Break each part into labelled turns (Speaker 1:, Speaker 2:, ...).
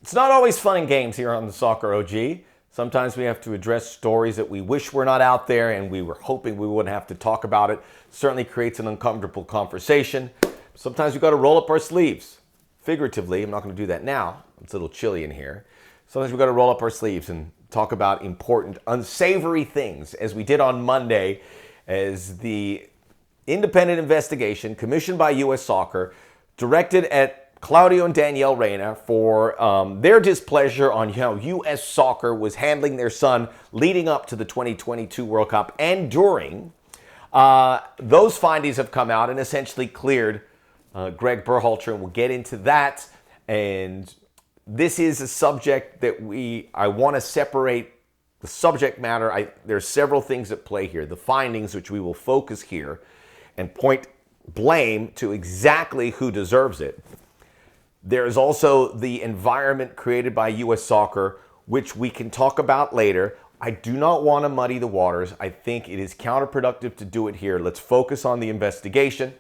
Speaker 1: It's not always fun and games here on the Soccer OG. Sometimes we have to address stories that we wish were not out there and we were hoping we wouldn't have to talk about it. Certainly creates an uncomfortable conversation. Sometimes we've got to roll up our sleeves. Figuratively, I'm not going to do that now. It's a little chilly in here. Sometimes we've got to roll up our sleeves and talk about important, unsavory things, as we did on Monday, as the independent investigation commissioned by U.S. Soccer directed at Claudio and Danielle Reyna for their displeasure on how U.S. Soccer was handling their son leading up to the 2022 World Cup and during. Those findings have come out and essentially cleared Gregg Berhalter, and we'll get into that. And this is a subject that I want to separate the subject matter. There's several things at play here. The findings, which we will focus here and point blame to exactly who deserves it. There is also the environment created by U.S. Soccer, which we can talk about later. I do not want to muddy the waters. I think it is counterproductive to do it here. Let's focus on the investigation.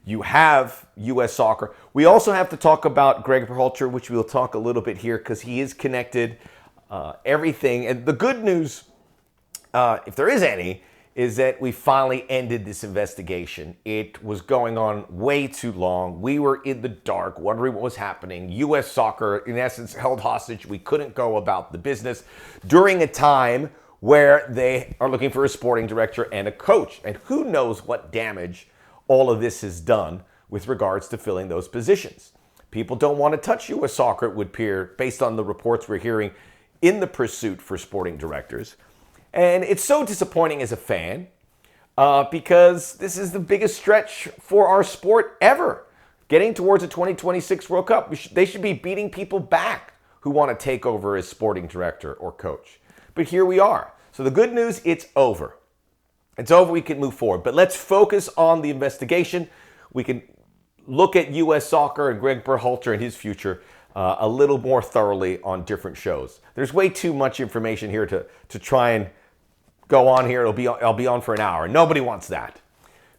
Speaker 1: You have U.S. Soccer. We also have to talk about Gregg Berhalter, which we'll talk a little bit here because he is connected. Everything. And the good news, if there is any, is that we finally ended this investigation. It was going on way too long. We were in the dark, wondering what was happening. U.S. Soccer, in essence, held hostage. We couldn't go about the business during a time where they are looking for a sporting director and a coach. And who knows what damage all of this has done with regards to filling those positions. People don't want to touch U.S. Soccer, it would appear, based on the reports we're hearing in the pursuit for sporting directors. And it's so disappointing as a fan because this is the biggest stretch for our sport ever. Getting towards a 2026 World Cup, they should be beating people back who want to take over as sporting director or coach. But here we are. So the good news, it's over. It's over, we can move forward. But let's focus on the investigation. We can look at U.S. Soccer and Gregg Berhalter and his future a little more thoroughly on different shows. There's way too much information here to try and go on here. I'll be on for an hour. Nobody wants that.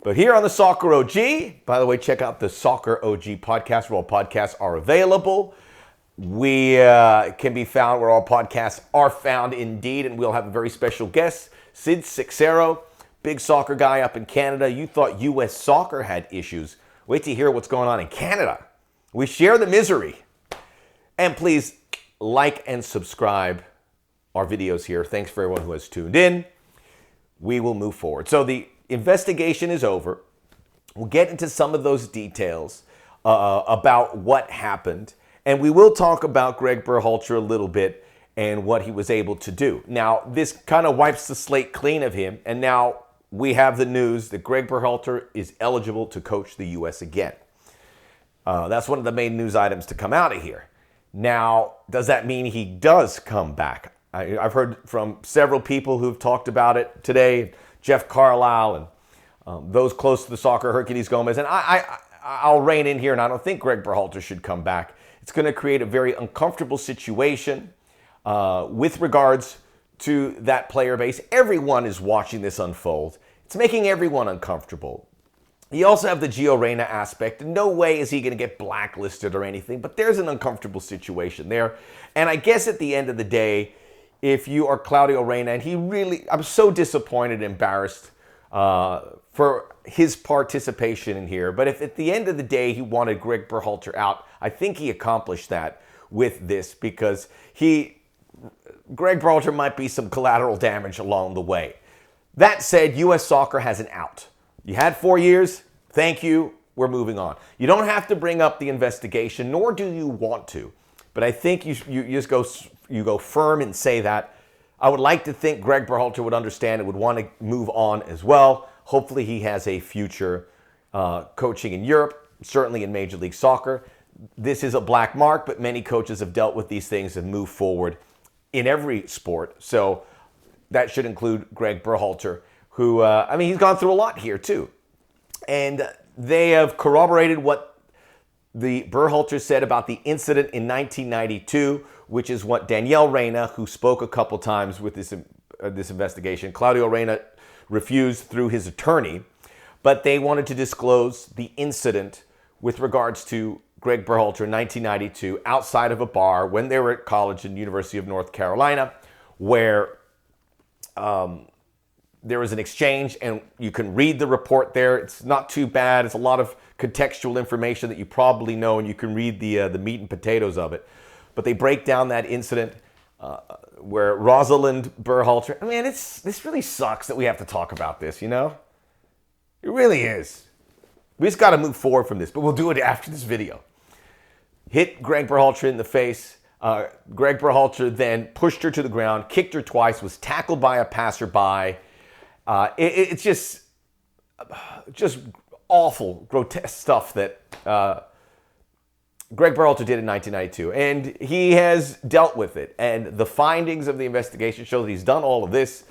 Speaker 1: But here on the Soccer OG, by the way, check out the Soccer OG podcast where all podcasts are available. We can be found where all podcasts are found indeed, and we'll have a very special guest, Sid Sixero, big soccer guy up in Canada. You thought U.S. Soccer had issues. Wait to hear what's going on in Canada. We share the misery. And please like and subscribe our videos here. Thanks for everyone who has tuned in. We will move forward. So the investigation is over. We'll get into some of those details about what happened. And we will talk about Gregg Berhalter a little bit and what he was able to do. Now, this kind of wipes the slate clean of him. And now we have the news that Gregg Berhalter is eligible to coach the U.S. again. That's one of the main news items to come out of here. Now, does that mean he does come back? I've heard from several people who've talked about it today, Jeff Carlisle and those close to the Soccer, Hercules Gomez. And I'll rein in here, and I don't think Gregg Berhalter should come back. It's going to create a very uncomfortable situation with regards to that player base. Everyone is watching this unfold. It's making everyone uncomfortable. You also have the Gio Reyna aspect. In no way is he going to get blacklisted or anything, but there's an uncomfortable situation there. And I guess at the end of the day, if you are Claudio Reyna, and I'm so disappointed, embarrassed for his participation in here. But if at the end of the day he wanted Gregg Berhalter out, I think he accomplished that with this because Gregg Berhalter might be some collateral damage along the way. That said, U.S. Soccer has an out. You had 4 years. Thank you. We're moving on. You don't have to bring up the investigation, nor do you want to. But I think you just go firm and say that. I would like to think Gregg Berhalter would understand and would want to move on as well. Hopefully he has a future coaching in Europe, certainly in Major League Soccer. This is a black mark, but many coaches have dealt with these things and moved forward in every sport. So that should include Gregg Berhalter, who, he's gone through a lot here too. And they have corroborated what the Berhalter said about the incident in 1992, which is what Danielle Reyna, who spoke a couple times with this investigation, Claudio Reyna refused through his attorney, but they wanted to disclose the incident with regards to Gregg Berhalter in 1992 outside of a bar when they were at college in the University of North Carolina, where there was an exchange, and you can read the report there. It's not too bad. It's a lot of contextual information that you probably know, and you can read the meat and potatoes of it. But they break down that incident where Rosalind Berhalter, I mean, this really sucks that we have to talk about this, you know? It really is. We just got to move forward from this, but we'll do it after this video. Hit Gregg Berhalter in the face. Gregg Berhalter then pushed her to the ground, kicked her twice, was tackled by a passerby. It's just awful, grotesque stuff that Gregg Berhalter did in 1992. And he has dealt with it. And the findings of the investigation show that he's done all of this.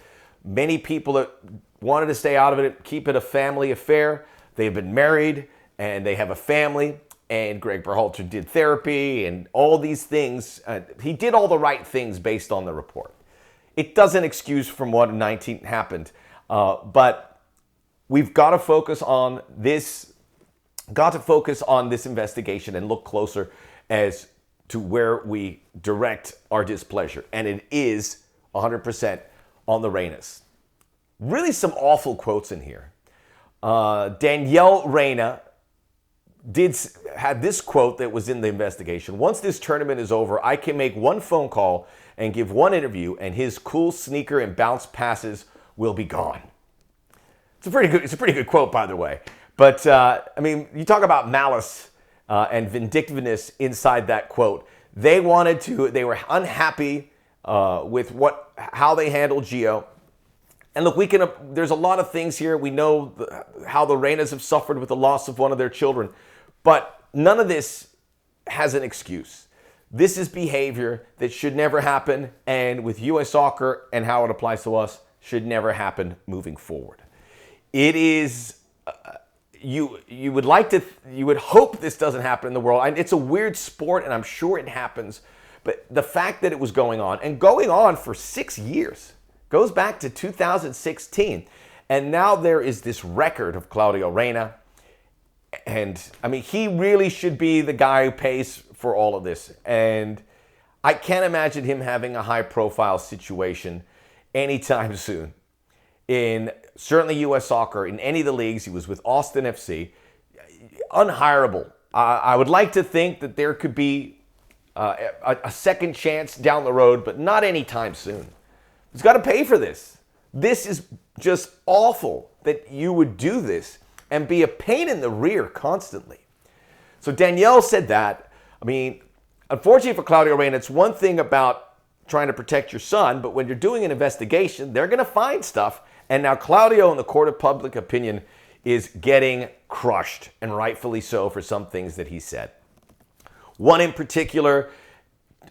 Speaker 1: Many people that wanted to stay out of it, keep it a family affair. They've been married and they have a family. And Gregg Berhalter did therapy and all these things. He did all the right things based on the report. It doesn't excuse from what happened. But we've got to focus on this, investigation and look closer as to where we direct our displeasure. And it is 100% on the Reynas. Really some awful quotes in here. Danielle Reyna had this quote that was in the investigation. Once this tournament is over, I can make one phone call and give one interview, and his cool sneaker and bounce passes will be gone. It's a pretty good quote, by the way. But I mean, you talk about malice and vindictiveness inside that quote. They were unhappy with how they handled Gio. And look, there's a lot of things here. We know how the Reynas have suffered with the loss of one of their children. But none of this has an excuse. This is behavior that should never happen. And with U.S. Soccer and how it applies to us, should never happen moving forward. It is, you would hope this doesn't happen in the world. And it's a weird sport, and I'm sure it happens. But the fact that it was going on for 6 years, goes back to 2016. And now there is this record of Claudio Reyna. And I mean, he really should be the guy who pays for all of this. And I can't imagine him having a high profile situation anytime soon. In certainly U.S. Soccer, in any of the leagues, he was with Austin FC. Unhireable. I would like to think that there could be a second chance down the road, but not anytime soon. He's got to pay for this. This is just awful that you would do this and be a pain in the rear constantly. So Danielle said that. I mean, unfortunately for Claudio Reyna, it's one thing about trying to protect your son, but when you're doing an investigation, they're going to find stuff. And now Claudio, in the court of public opinion, is getting crushed, and rightfully so for some things that he said. One in particular,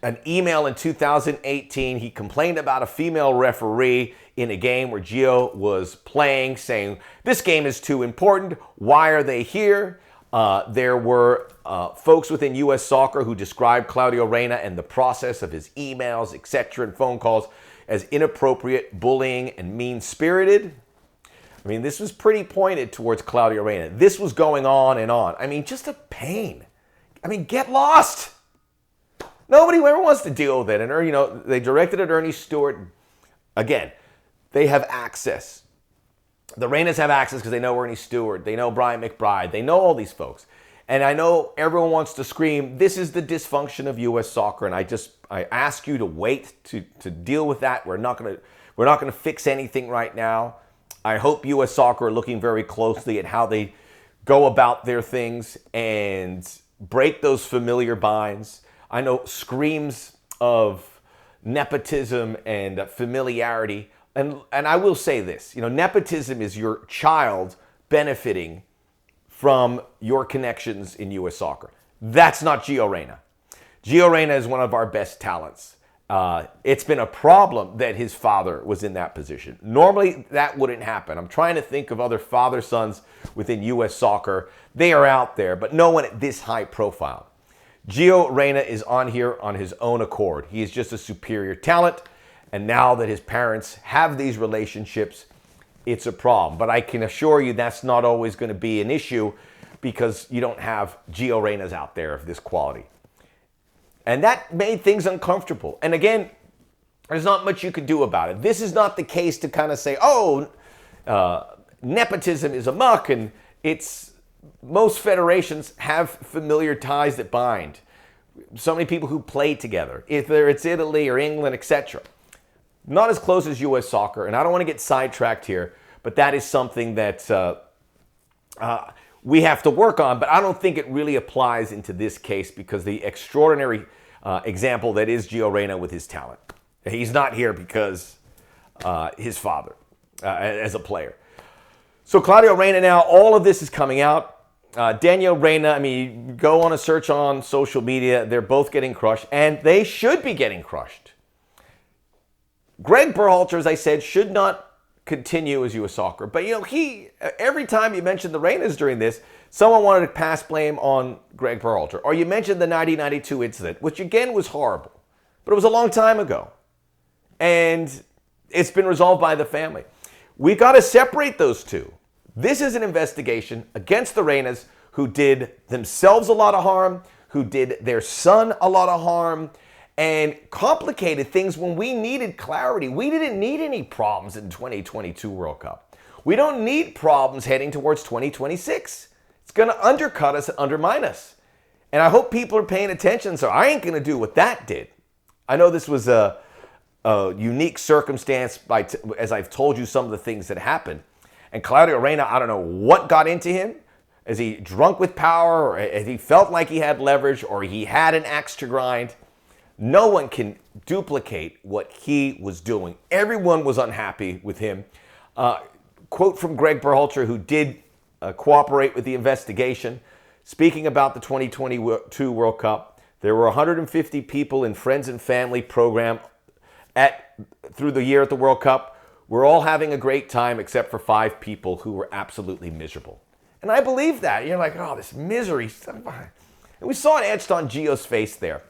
Speaker 1: an email in 2018, he complained about a female referee in a game where Gio was playing, saying, this game is too important. Why are they here? There were folks within U.S. Soccer who described Claudio Reyna and the process of his emails, etc., and phone calls as inappropriate, bullying, and mean-spirited. I mean, this was pretty pointed towards Claudio Reyna. This was going on and on. I mean, just a pain. I mean, get lost. Nobody ever wants to deal with it. And, you know, they directed at Ernie Stewart. Again, they have access. The Reynas have access because they know Ernie Stewart. They know Brian McBride. They know all these folks. And I know everyone wants to scream, this is the dysfunction of U.S. Soccer. And I ask you to wait to deal with that. We're not going to fix anything right now. I hope U.S. Soccer are looking very closely at how they go about their things and break those familiar binds. I know screams of nepotism and familiarity. And I will say this, you know, nepotism is your child benefiting from your connections in U.S. Soccer. That's not Gio Reyna. Gio Reyna is one of our best talents. It's been a problem that his father was in that position. Normally, that wouldn't happen. I'm trying to think of other father-sons within U.S. Soccer. They are out there, but no one at this high profile. Gio Reyna is on here on his own accord. He is just a superior talent, and now that his parents have these relationships, it's a problem. But I can assure you that's not always going to be an issue because you don't have Gio Reynas out there of this quality. And that made things uncomfortable. And again, there's not much you can do about it. This is not the case to kind of say, oh, nepotism is amok, and most federations have familiar ties that bind. So many people who play together, whether it's Italy or England, etc. Not as close as U.S. Soccer, and I don't want to get sidetracked here, but that is something that we have to work on, but I don't think it really applies into this case because the extraordinary example that is Gio Reyna with his talent. He's not here because his father as a player. So Claudio Reyna now, all of this is coming out. Daniel Reyna, I mean, you go on a search on social media, they're both getting crushed, and they should be getting crushed. Gregg Berhalter, as I said, should not continue as U.S. Soccer. But, every time you mentioned the Reynas during this, someone wanted to pass blame on Gregg Berhalter. Or you mentioned the 1992 incident, which again was horrible. But it was a long time ago. And it's been resolved by the family. We got to separate those two. This is an investigation against the Reynas, who did themselves a lot of harm, who did their son a lot of harm, and complicated things when we needed clarity. We didn't need any problems in 2022 World Cup. We don't need problems heading towards 2026. It's going to undercut us and undermine us. And I hope people are paying attention, so I ain't going to do what that did. I know this was a unique circumstance as I've told you some of the things that happened. And Claudio Reyna, I don't know what got into him. Is he drunk with power, or as he felt like he had leverage, or he had an axe to grind? No one can duplicate what he was doing. Everyone was unhappy with him. Quote from Gregg Berhalter, who did cooperate with the investigation, speaking about the 2022 World Cup. There were 150 people in friends and family program through the year at the World Cup. We're all having a great time except for 5 people who were absolutely miserable. And I believe that. You're like, oh, this misery. And we saw it etched on Gio's face there.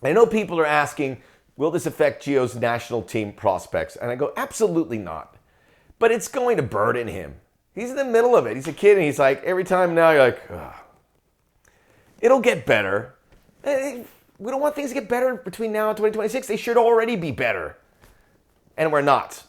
Speaker 1: I know people are asking, will this affect Gio's national team prospects? And I go, absolutely not. But it's going to burden him. He's in the middle of it. He's a kid, and he's like, every time now you're like, ugh. It'll get better. We don't want things to get better between now and 2026. They should already be better. And we're not.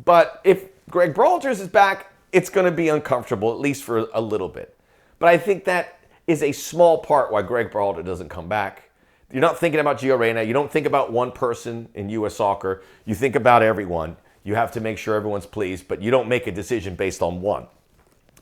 Speaker 1: But if Gregg Berhalter is back, it's going to be uncomfortable, at least for a little bit. But I think that is a small part why Gregg Berhalter doesn't come back. You're not thinking about Gio Reyna. You don't think about one person in U.S. Soccer. You think about everyone. You have to make sure everyone's pleased, but you don't make a decision based on one.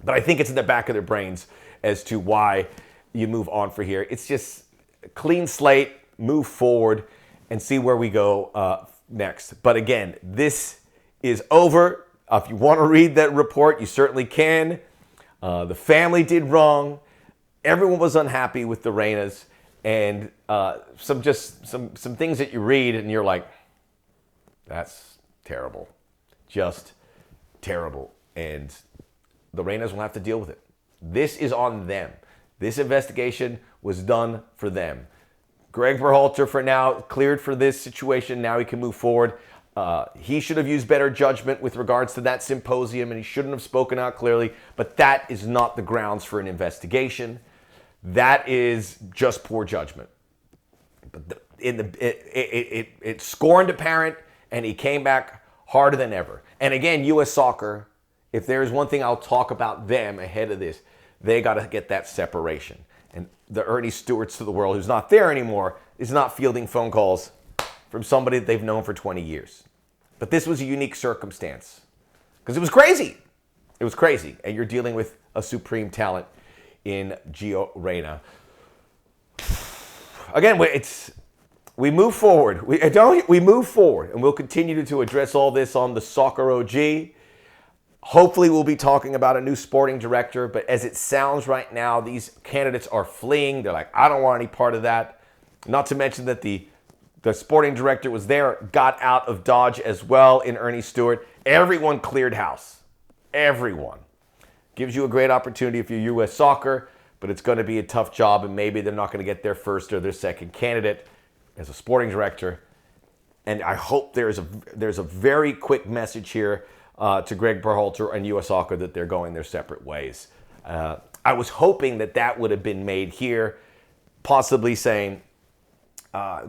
Speaker 1: But I think it's in the back of their brains as to why you move on for here. It's just a clean slate, move forward, and see where we go next. But again, this is over. If you want to read that report, you certainly can. The family did wrong. Everyone was unhappy with the Reynas. And some things that you read and you're like, that's terrible. Just terrible. And the Reynas will have to deal with it. This is on them. This investigation was done for them. Gregg Berhalter, for now, cleared for this situation. Now he can move forward. He should have used better judgment with regards to that symposium, and he shouldn't have spoken out clearly. But that is not the grounds for an investigation. That is just poor judgment. But it scorned a parent, and he came back harder than ever. And again, U.S. Soccer, if there's one thing I'll talk about them ahead of this, they got to get that separation. And the Ernie Stewarts of the world, who's not there anymore, is not fielding phone calls from somebody that they've known for 20 years. But this was a unique circumstance because it was crazy. It was crazy. And you're dealing with a supreme talent in Gio Reyna. Again, we move forward. We move forward, and we'll continue to address all this on the Soccer OG. Hopefully, we'll be talking about a new sporting director, but as it sounds right now, these candidates are fleeing. They're like, I don't want any part of that. Not to mention that the sporting director was there, got out of Dodge as well in Ernie Stewart. Everyone cleared house. Everyone. Gives you a great opportunity if you're U.S. Soccer, but it's going to be a tough job, and maybe they're not going to get their first or their second candidate as a sporting director. And I hope there's a very quick message here to Gregg Berhalter and U.S. Soccer that they're going their separate ways. I was hoping that that would have been made here, possibly saying,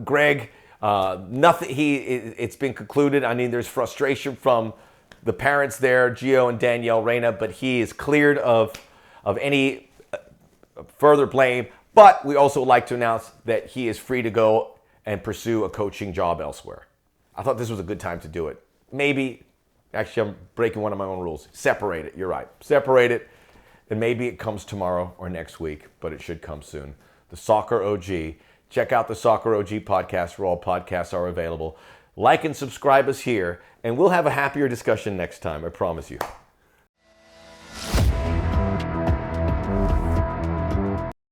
Speaker 1: Gregg, nothing. It's been concluded. I mean, there's frustration from the parents there, Gio and Danielle Reyna, but he is cleared of any further blame. But we also like to announce that he is free to go and pursue a coaching job elsewhere. I thought this was a good time to do it. Maybe, actually, I'm breaking one of my own rules. Separate it. You're right. Separate it, and maybe it comes tomorrow or next week, but it should come soon. The Soccer OG. Check out the Soccer OG podcast where all podcasts are available. Like and subscribe us here, and we'll have a happier discussion next time, I promise you.